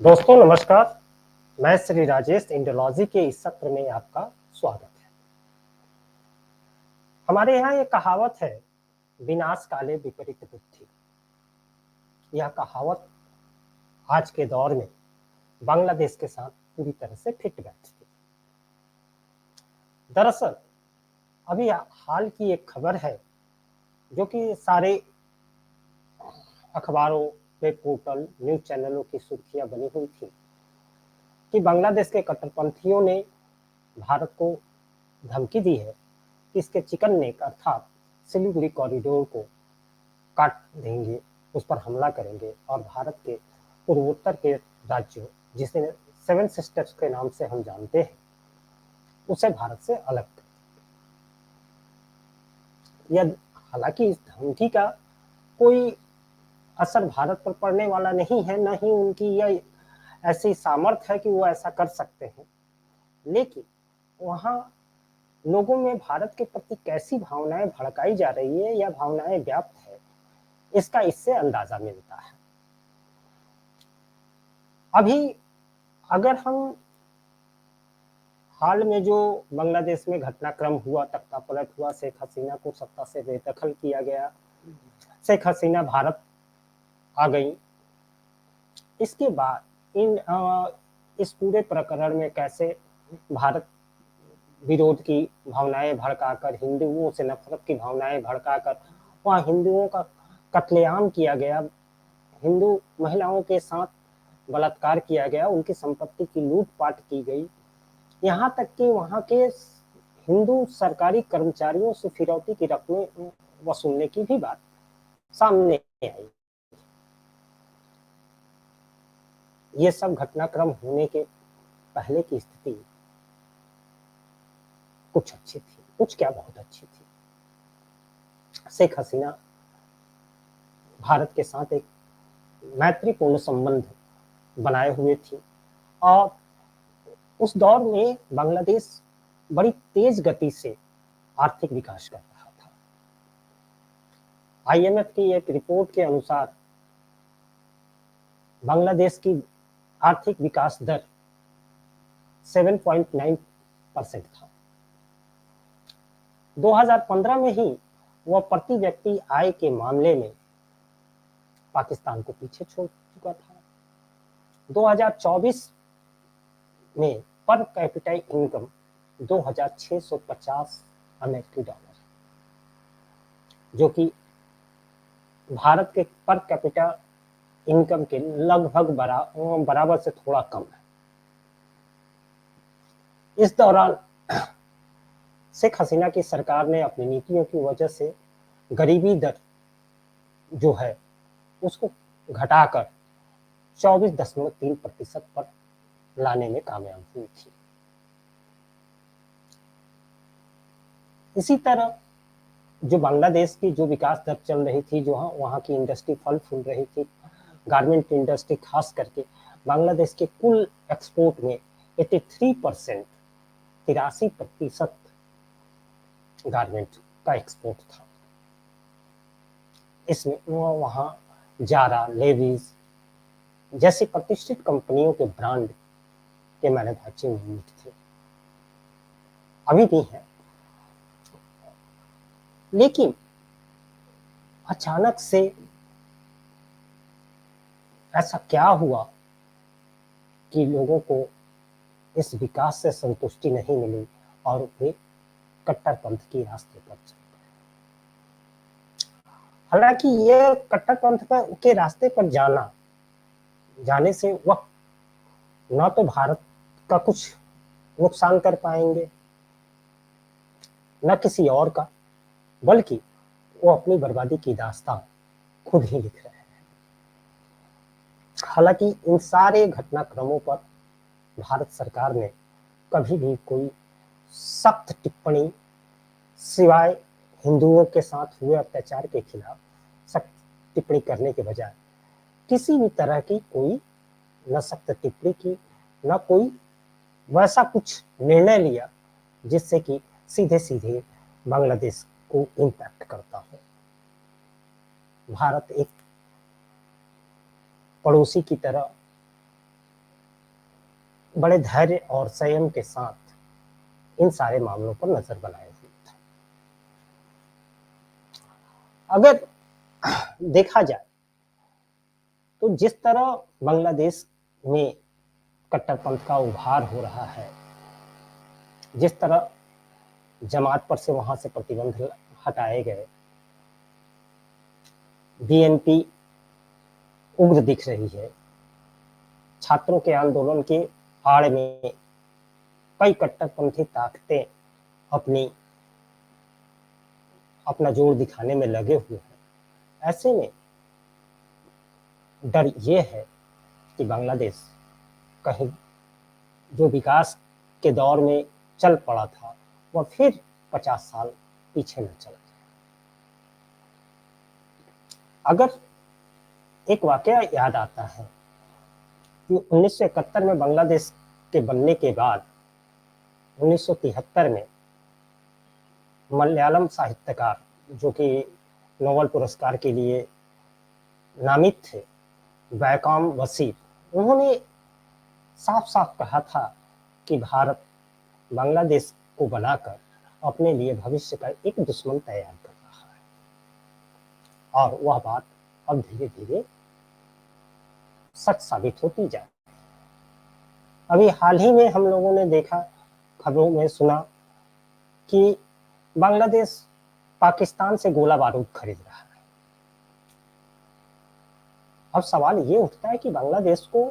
दोस्तों नमस्कार। मैं श्री राजेश इंडोलॉजी के इस सत्र में आपका स्वागत है। हमारे यहाँ एक कहावत है, विनाश काले विपरीत बुद्धि। यह कहावत आज के दौर में बांग्लादेश के साथ पूरी तरह से फिट बैठती है। दरअसल अभी हाल की एक खबर है जो कि सारे अखबारों, वेब पोर्टल, न्यूज चैनलों की सुर्खियां बनी हुई थी कि बांग्लादेश के कट्टरपंथियों ने भारत को धमकी दी है कि इसके चिकन नेक अर्थात सिलीगुड़ी कॉरिडोर को काट देंगे, उस पर हमला करेंगे और भारत के पूर्वोत्तर के राज्यों, जिसे सेवन सिस्टर्स के नाम से हम जानते हैं, उसे भारत से अलग कर यह हालांकि इस धमकी का कोई असर भारत पर पड़ने वाला नहीं है, न ही उनकी यह ऐसी सामर्थ्य है कि वो ऐसा कर सकते हैं। लेकिन वहाँ लोगों में भारत के प्रति कैसी भावनाएं भड़काई जा रही है या भावनाएं व्याप्त है, इसका इससे अंदाजा मिलता है। अभी अगर हम हाल में जो बांग्लादेश में घटनाक्रम हुआ, तख्तापलट हुआ, शेख हसीना को सत्ता से बेदखल किया गया, शेख हसीना भारत आ गई, इसके बाद इस पूरे प्रकरण में कैसे भारत विरोध की भावनाएं भड़काकर, हिंदुओं से नफरत की भावनाएं भड़काकर वहाँ हिंदुओं का कत्लेआम किया गया, हिंदू महिलाओं के साथ बलात्कार किया गया, उनकी संपत्ति की लूटपाट की गई, यहाँ तक कि वहाँ के हिंदू सरकारी कर्मचारियों से फिरौती की रकमें वसूलने की भी बात सामने आई। ये सब घटनाक्रम होने के पहले की स्थिति कुछ अच्छी थी, कुछ क्या बहुत अच्छी थी। शेख हसीना भारत के साथ एक मैत्रीपूर्ण संबंध बनाए हुए थी और उस दौर में बांग्लादेश बड़ी तेज गति से आर्थिक विकास कर रहा था। आईएमएफ की एक रिपोर्ट के अनुसार बांग्लादेश की आर्थिक विकास दर 7.9% था। 2015 में ही वह प्रति व्यक्ति आय के मामले में पाकिस्तान को पीछे छोड़ चुका था। 2024 में पर कैपिटा इनकम 2650 अमेरिकी डॉलर, जो कि भारत के पर कैपिटा इनकम के लगभग बराबर से थोड़ा कम है। इस दौरान शेख हसीना की सरकार ने अपनी नीतियों की वजह से गरीबी दर जो है उसको घटाकर 24.3% पर लाने में कामयाब हुई थी। इसी तरह जो बांग्लादेश की जो विकास दर चल रही थी, जो वहाँ की इंडस्ट्री फल फूल रही थी, गारमेंट इंडस्ट्री खास करके बांग्लादेश के कुल एक्सपोर्ट में 83%, 83% गारमेंट का एक्सपोर्ट था। इसमें वहाँ जारा, लेविस जैसी प्रतिष्ठित कंपनियों के ब्रांड के मैन्युफैक्चरिंग यूनिट थे, अभी भी है। लेकिन अचानक से ऐसा क्या हुआ कि लोगों को इस विकास से संतुष्टि नहीं मिली और वे कट्टरपंथ के रास्ते पर चल गए। हालांकि ये कट्टरपंथ के रास्ते पर जाने से वह न तो भारत का कुछ नुकसान कर पाएंगे, न किसी और का, बल्कि वो अपनी बर्बादी की दास्तान खुद ही लिख रहे हैं। हालांकि इन सारे घटनाक्रमों पर भारत सरकार ने कभी भी कोई सख्त टिप्पणी, सिवाय हिंदुओं के साथ हुए अत्याचार के खिलाफ सख्त टिप्पणी करने के बजाय किसी भी तरह की कोई न सख्त टिप्पणी की, न कोई वैसा कुछ निर्णय लिया जिससे कि सीधे सीधे बांग्लादेश को इम्पैक्ट करता हो। भारत एक पड़ोसी की तरह बड़े धैर्य और संयम के साथ इन सारे मामलों पर नजर बनाए हुए था। अगर देखा जाए तो जिस तरह बांग्लादेश में कट्टरपंथ का उभार हो रहा है, जिस तरह जमात पर से वहां से प्रतिबंध हटाए गए, बीएनपी उग्र दिख रही है, छात्रों के आंदोलन के आड़ में कई कट्टरपंथी ताकतें अपनी अपना जोर दिखाने में लगे हुए हैं। ऐसे में डर ये है कि बांग्लादेश कहीं जो विकास के दौर में चल पड़ा था वह फिर 50 साल पीछे न चला जाए। अगर एक वाकया याद आता है कि 1971 में बांग्लादेश के बनने के बाद 1973 में मलयालम साहित्यकार जो कि नोबेल पुरस्कार के लिए नामित थे, बैकम वसीर, उन्होंने साफ साफ कहा था कि भारत बांग्लादेश को बनाकर अपने लिए भविष्य का एक दुश्मन तैयार कर रहा है। और वह बात अब धीरे धीरे सच साबित होती जाए। अभी हाल ही में हम लोगों ने देखा, खबरों में सुना कि बांग्लादेश पाकिस्तान से गोला बारूद खरीद रहा है। अब सवाल ये उठता है कि बांग्लादेश को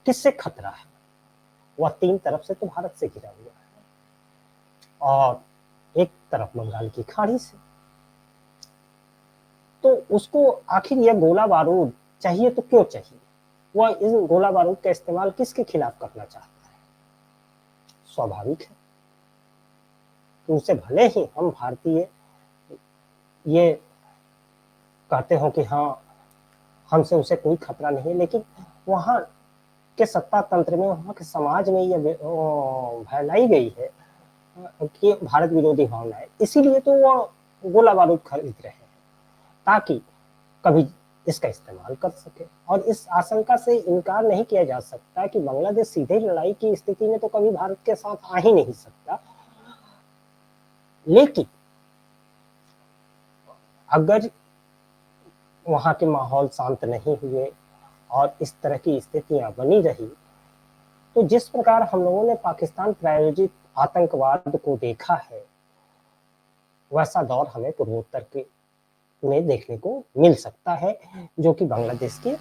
किससे खतरा है? वह तीन तरफ से तो भारत से घिरा हुआ है और एक तरफ बंगाल की खाड़ी से। तो उसको आखिर यह गोला बारूद चाहिए तो क्यों चाहिए? वह इस गोला बारूद का इस्तेमाल किसके खिलाफ करना चाहता है? स्वाभाविक है कि उसे भले ही हम भारतीय ये कहते हो कि हाँ हमसे उसे कोई खतरा नहीं, लेकिन वहाँ के सत्ता तंत्र में, वहाँ के समाज में यह फैलाई गई है कि भारत विरोधी भावना है। इसीलिए तो वो गोला बारूद खरीद रहे हैं ताकि कभी इसका इस्तेमाल कर सके। और इस आशंका से इनकार नहीं किया जा सकता कि बांग्लादेश सीधे लड़ाई की स्थिति में तो कभी भारत के साथ आ ही नहीं सकता, लेकिन अगर वहां के माहौल शांत नहीं हुए और इस तरह की स्थितियां बनी रही तो जिस प्रकार हम लोगों ने पाकिस्तान प्रायोजित आतंकवाद को देखा है, वैसा दौर हमें पूर्वोत्तर के में देखने को मिल सकता है, जो कि बांग्लादेश के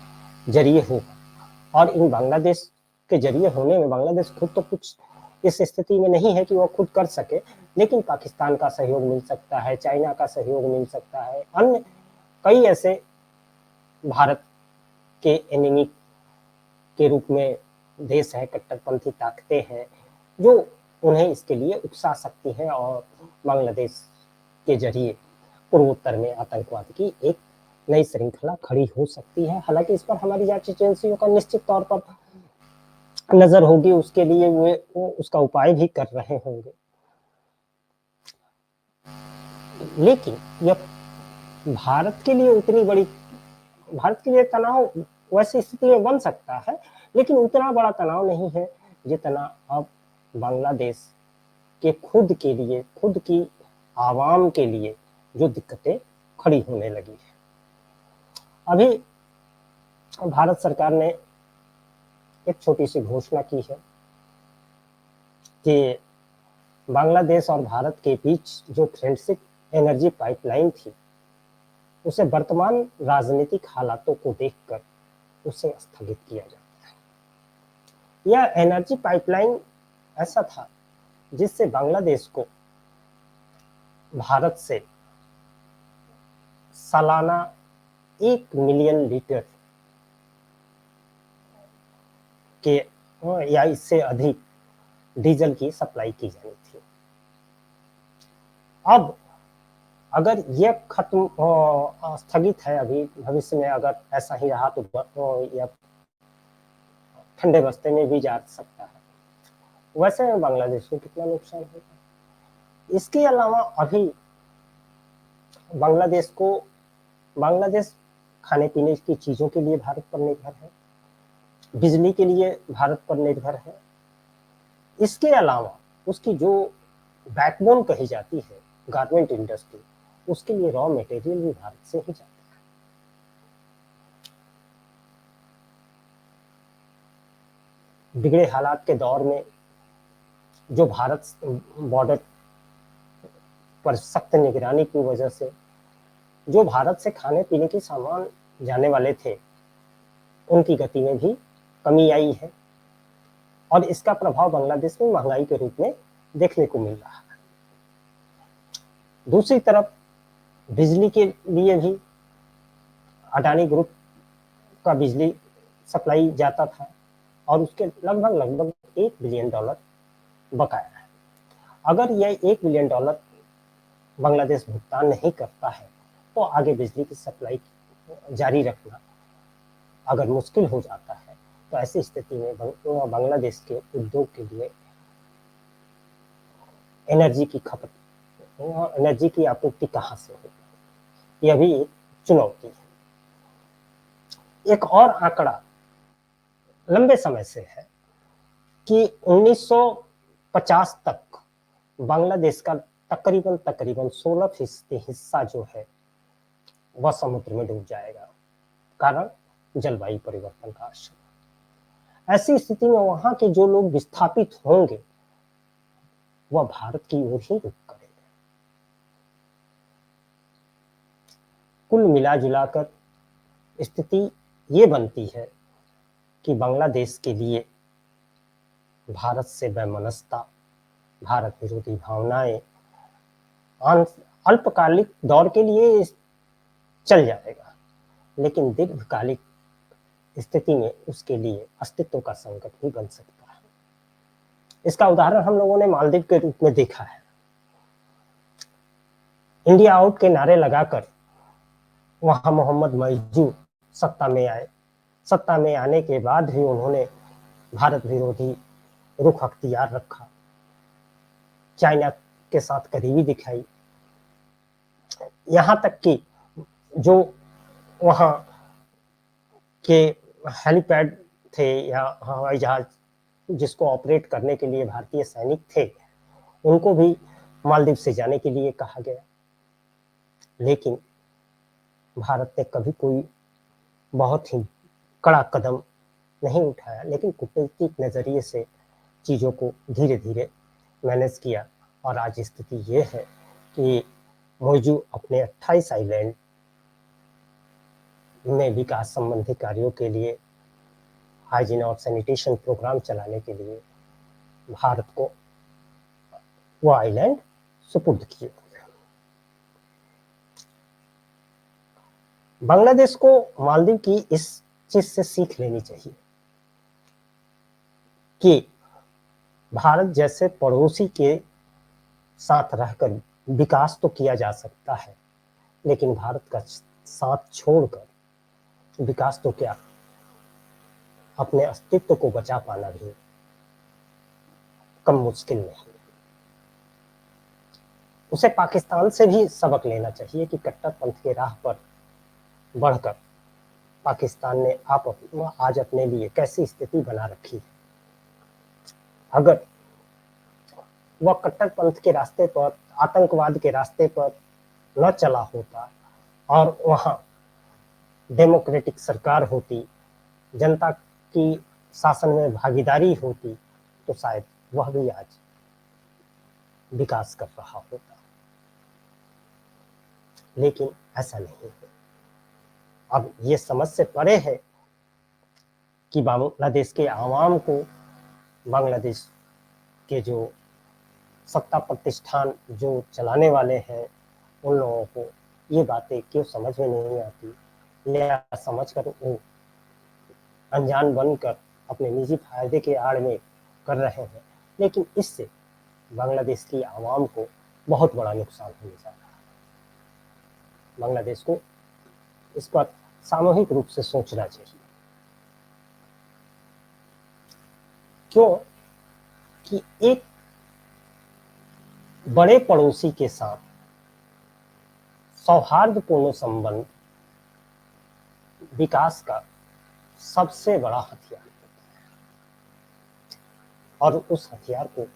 जरिए होगा। और इन बांग्लादेश के जरिए होने में बांग्लादेश खुद तो कुछ इस स्थिति में नहीं है कि वह खुद कर सके, लेकिन पाकिस्तान का सहयोग मिल सकता है, चाइना का सहयोग मिल सकता है, अन्य कई ऐसे भारत के एनिमी के रूप में देश है, कट्टरपंथी ताकतें हैं जो उन्हें इसके लिए उकसा सकती हैं और बांग्लादेश के जरिए पूर्वोत्तर में आतंकवाद की एक नई श्रृंखला खड़ी हो सकती है। हालांकि इस पर हमारी जांच एजेंसियों का निश्चित तौर पर नजर होगी, उसके लिए वो उसका उपाय भी कर रहे होंगे। लेकिन यह भारत के लिए उतनी बड़ी, भारत के लिए तनाव वैसी स्थिति में बन सकता है, लेकिन उतना बड़ा तनाव नहीं है जितना अब बांग्लादेश के खुद के लिए, खुद की आवाम के लिए जो दिक्कतें खड़ी होने लगी है। अभी भारत सरकार ने एक छोटी सी घोषणा की है कि बांग्लादेश और भारत के बीच जो फ्रेंडशिप एनर्जी पाइपलाइन थी, उसे वर्तमान राजनीतिक हालातों को देखकर उसे स्थगित किया जाता है। यह एनर्जी पाइपलाइन ऐसा था जिससे बांग्लादेश को भारत से सालाना 1 मिलियन लीटर के या इससे अधिक डीजल की सप्लाई की जानी थी। अब अगर यह खत्म स्थगित है, अभी भविष्य में अगर ऐसा ही रहा तो यह ठंडे बस्ते में भी जा सकता है। वैसे में बांग्लादेश को कितना नुकसान होगा। इसके अलावा अभी बांग्लादेश खाने पीने की चीजों के लिए भारत पर निर्भर है, बिजली के लिए भारत पर निर्भर है, इसके अलावा उसकी जो बैकबोन कही जाती है गारमेंट इंडस्ट्री, उसके लिए रॉ मटेरियल भी भारत से ही जाता है। बिगड़े हालात के दौर में जो भारत बॉर्डर पर सख्त निगरानी की वजह से जो भारत से खाने पीने के सामान जाने वाले थे, उनकी गति में भी कमी आई है और इसका प्रभाव बांग्लादेश में महंगाई के रूप में देखने को मिल रहा है। दूसरी तरफ बिजली के लिए भी अडानी ग्रुप का बिजली सप्लाई जाता था और उसके लगभग $1 बिलियन बकाया है। अगर यह $1 बिलियन बांग्लादेश भुगतान नहीं करता है तो आगे बिजली की सप्लाई जारी रखना अगर मुश्किल हो जाता है, तो ऐसी स्थिति में बांग्लादेश के उद्योग के लिए एनर्जी की आपूर्ति कहां से होगी, यह भी एक चुनौती है। एक और आंकड़ा लंबे समय से है कि 1950 तक बांग्लादेश का तकरीबन 16% हिस्सा जो है वह समुद्र में डूब जाएगा, कारण जलवायु परिवर्तन का असर। ऐसी स्थिति में वहां के जो लोग विस्थापित होंगे वह भारत की ओर ही रुख करेंगे। कुल मिला जुलाकर स्थिति ये बनती है कि बांग्लादेश के लिए भारत से वैमनस्यता, भारत विरोधी भावनाएं अल्पकालिक दौर के लिए चल जाएगा, लेकिन दीर्घकालिक स्थिति में उसके लिए अस्तित्व का संकट भी बन सकता है। इसका उदाहरण हम लोगों ने मालदीव के रूप में देखा है। इंडिया आउट के नारे लगाकर वहां मोहम्मद मईजू सत्ता में आए। सत्ता में आने के बाद भी उन्होंने भारत विरोधी रुख अख्तियार रखा, चाइना के साथ करीबी दिखाई, यहाँ तक कि जो वहाँ के हेलीपैड थे या हवाई जहाज जिसको ऑपरेट करने के लिए भारतीय सैनिक थे, उनको भी मालदीव से जाने के लिए कहा गया। लेकिन भारत ने कभी कोई बहुत ही कड़ा कदम नहीं उठाया, लेकिन कूटनीतिक नजरिए से चीज़ों को धीरे धीरे मैनेज किया और आज स्थिति ये है कि मौजू अपने 28 आइलैंड में विकास संबंधी कार्यों के लिए, हाइजीन और सैनिटेशन प्रोग्राम चलाने के लिए भारत को वो आइलैंड सुपुर्द किए। बांग्लादेश को मालदीव की इस चीज से सीख लेनी चाहिए कि भारत जैसे पड़ोसी के साथ रहकर विकास तो किया जा सकता है, लेकिन भारत का साथ छोड़कर विकास तो क्या, अपने अस्तित्व को बचा पाना भी कम मुश्किल नहीं। उसे पाकिस्तान से भी सबक लेना चाहिए कि कट्टरपंथ के राह पर बढ़कर पाकिस्तान ने आज अपने लिए कैसी स्थिति बना रखी है। अगर वह कट्टरपंथ के रास्ते पर, आतंकवाद के रास्ते पर न चला होता और वहां डेमोक्रेटिक सरकार होती, जनता की शासन में भागीदारी होती, तो शायद वह भी आज विकास कर रहा होता। लेकिन ऐसा नहीं है। अब ये समझ से परे है कि बांग्लादेश के आवाम को, बांग्लादेश के जो सत्ता प्रतिष्ठान जो चलाने वाले हैं, उन लोगों को ये बातें क्यों समझ में नहीं आती, या समझकर वो अनजान बनकर अपने निजी फायदे के आड़ में कर रहे हैं। लेकिन इससे बांग्लादेश की आवाम को बहुत बड़ा नुकसान होने जा रहा है। बांग्लादेश को इस पर सामूहिक रूप से सोचना चाहिए। क्यों कि एक बड़े पड़ोसी के साथ सौहार्दपूर्ण संबंध विकास का सबसे बड़ा हथियार होता है। और उस हथियार को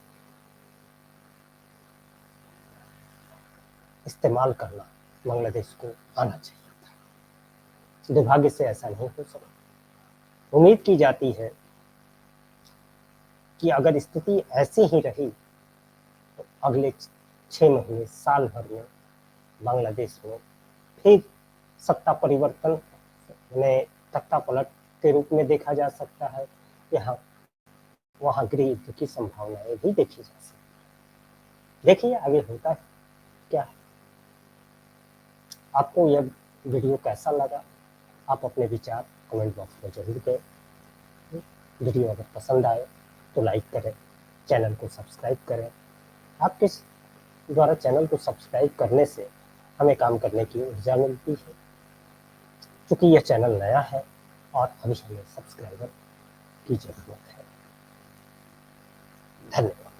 इस्तेमाल करना बांग्लादेश को आना चाहिए था। दुर्भाग्य से ऐसा नहीं हो सका। उम्मीद की जाती है कि अगर स्थिति ऐसी ही रही तो अगले 6 महीने साल भर में बांग्लादेश में फिर सत्ता परिवर्तन में तख्ता पलट के रूप में देखा जा सकता है। यहाँ वहाँ गृह युद्ध की संभावनाएं भी देखी जा सकती। देखिए आगे होता है क्या है। आपको यह वीडियो कैसा लगा, आप अपने विचार कमेंट बॉक्स में जरूर दें। वीडियो अगर पसंद आए तो लाइक करें, चैनल को सब्सक्राइब करें। आपके द्वारा चैनल को सब्सक्राइब करने से हमें काम करने की ऊर्जा मिलती है, क्योंकि यह चैनल नया है और अभी हमें सब्सक्राइबर की जरूरत है। धन्यवाद।